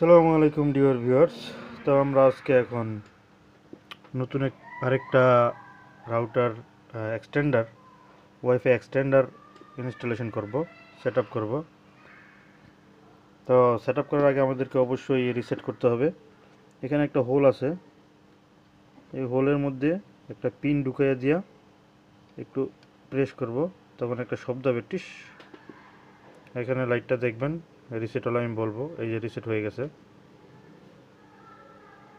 আসসালামু আলাইকুম dear viewers. তো আমরা আজকে এখন নতুন আরেকটা router extender wifi extender installation করব, সেট আপ করবো। তো সেট আপ করার আগে আমাদেরকে অবশ্যই রিসেট করতে হবে। এখানে একটা হোল আছে, এই হোলের মধ্যে একটা পিন ঢুকাইয়া দিয়া একটু প্রেস করব, তখন একটা শব্দ হবে টিস। এখানে লাইটটা দেখবেন, রিসেট হলো আমি বলবো, এই যে রিসেট হয়ে গেছে।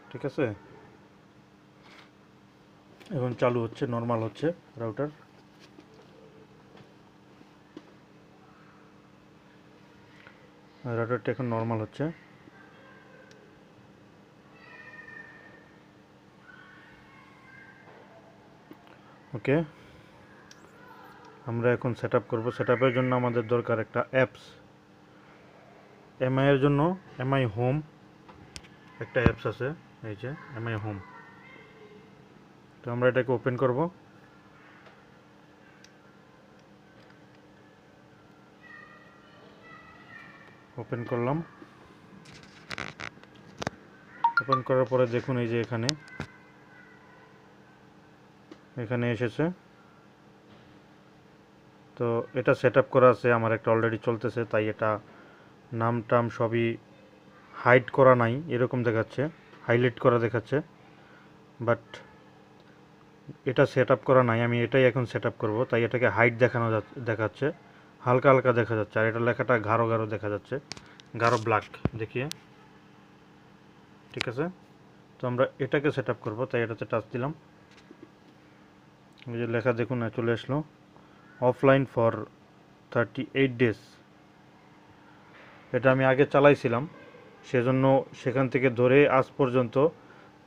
ঠিক আছে, এখন চালু হচ্ছে, নর্মাল হচ্ছে রাউটার। রাউটারটা এখন নর্মাল হচ্ছে। ওকে, আমরা এখন সেট আপ করবো। সেট আপের জন্য আমাদের দরকার একটা অ্যাপস। এমআই এর জন্য এমআই হোম একটা অ্যাপস আছে, এই যে এমআই হোম। তো আমরা এটাকে ওপেন করব। ওপেন করলাম। ওপেন করার পরে দেখুন এই যে এখানে এখানে এসেছে। তো এটা সেট আপ করা আছে, আমার একটা অলরেডি চলতেছে, তাই এটা নাম টাম সবই হাইড করা নাই এরকম দেখাচ্ছে, হাইলাইট করা দেখাচ্ছে, বাট এটা সেট আপ করা নাই। আমি এটাই এখন সেট আপ করবো, তাই এটাকে হাইট দেখাচ্ছে, হালকা হালকা দেখা যাচ্ছে। আর এটা লেখাটা গাঢ় গাঢ় দেখা যাচ্ছে, গাঢ় ব্ল্যাক দেখিয়ে। ঠিক আছে, তো আমরা এটাকে সেট আপ করবো, তাই এটাতে টাচ দিলাম। এই যে লেখা দেখুন না, চলে আসলো অফলাইন ফর 38 ডেজ। এটা আমি আগে চালাইছিলাম, সেজন্য সেখান থেকে ধরে আজ পর্যন্ত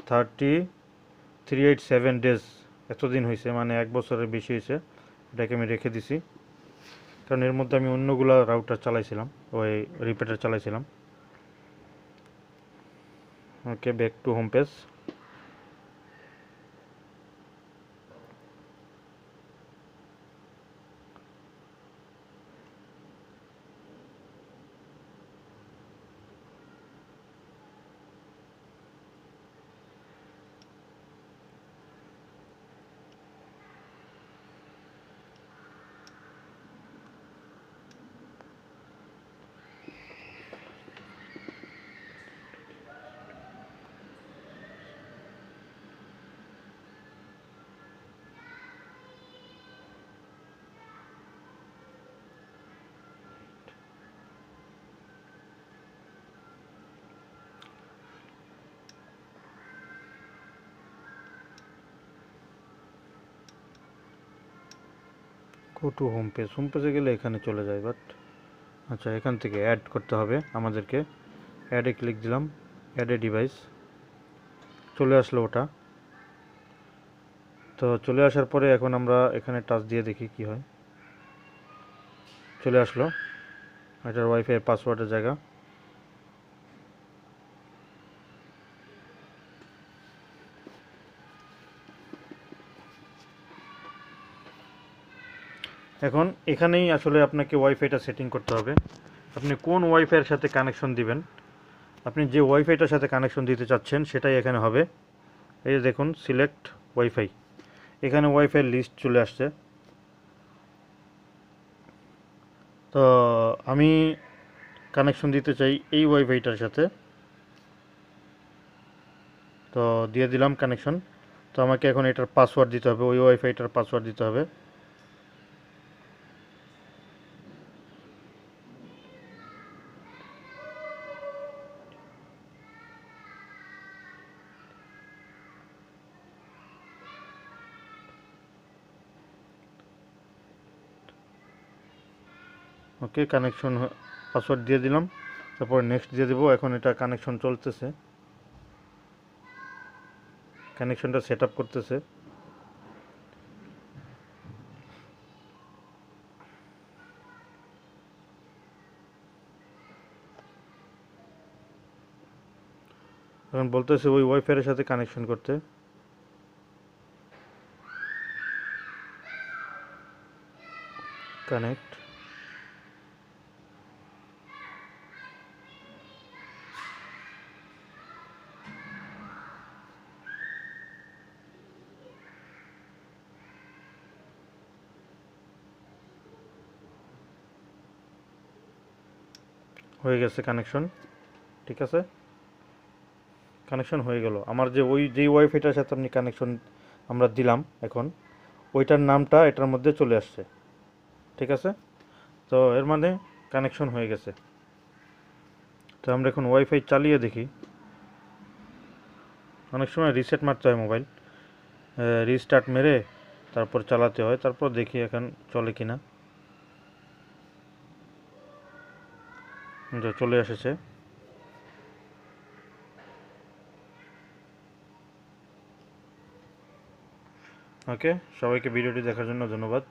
387 ডেজ, এতদিন হয়েছে, মানে 1 বছরের বেশি হয়েছে। এটাকে আমি রেখে দিছি, কারণ এর মধ্যে আমি অন্যগুলা রাউটার চালাইছিলাম, ওই রিপিটার চালাইছিলাম। Okay, back to home page. Go to home page. Home পেজে গেলে এখানে চলে যায়, বাট আচ্ছা, এখান থেকে অ্যাড করতে হবে আমাদেরকে। অ্যাডে ক্লিক দিলাম, অ্যাডে ডিভাইস চলে আসলো ওটা। তো চলে আসার পরে এখন আমরা এখানে টাচ দিয়ে দেখি কি হয়। চলে আসলো, এটার ওয়াইফাই পাসওয়ার্ডের জায়গা। এখন এখানেই আসলে আপনাকে ওয়াইফাইটা সেটিং করতে হবে। আপনি কোন ওয়াইফাইয়ের সাথে কানেকশন দিবেন, আপনি যে ওয়াইফাইটার সাথে কানেকশন দিতে চাচ্ছেন সেটাই এখানে হবে। এই যে দেখুন সিলেক্ট ওয়াইফাই, এখানে ওয়াইফাইয়ের লিস্ট চলে আসছে। তো আমি কানেকশন দিতে চাই এই ওয়াইফাইটার সাথে, তো দিয়ে দিলাম কানেকশন। তো আমাকে এখন এটার পাসওয়ার্ড দিতে হবে, ওই ওয়াইফাইটার পাসওয়ার্ড দিতে হবে। ওকে, কানেকশন পাসওয়ার্ড দিয়ে দিলাম, তারপর নেক্সট দিয়ে দেবো। এখন এটা কানেকশন চলতেছে, কানেকশনটা সেট আপ করতেছে। এখন বলতেছে ওই ওয়াইফাইয়ের সাথে কানেকশন করতে। কানেক্ট। হয়ে গেছে কানেকশন। ঠিক আছে, কানেকশন হয়ে গেল। আমার যেই ওয়াইফাইটার সাথে আপনি কানেকশন আমরা দিলাম এখন, ওইটার নামটা এটার মধ্যে চলে আসছে। ঠিক আছে, তো এর মানে কানেকশন হয়ে গেছে। তো আমরা এখন ওয়াইফাই চালিয়ে দেখি। অনেক সময় রিসেট মারতে হয় মোবাইল, রিস্টার্ট মেরে তারপর চালাতে হয়, তারপর দেখি এখন চলে কিনা। চলে এসেছে। ওকে, সবাইকে ভিডিওটি দেখার জন্য ধন্যবাদ।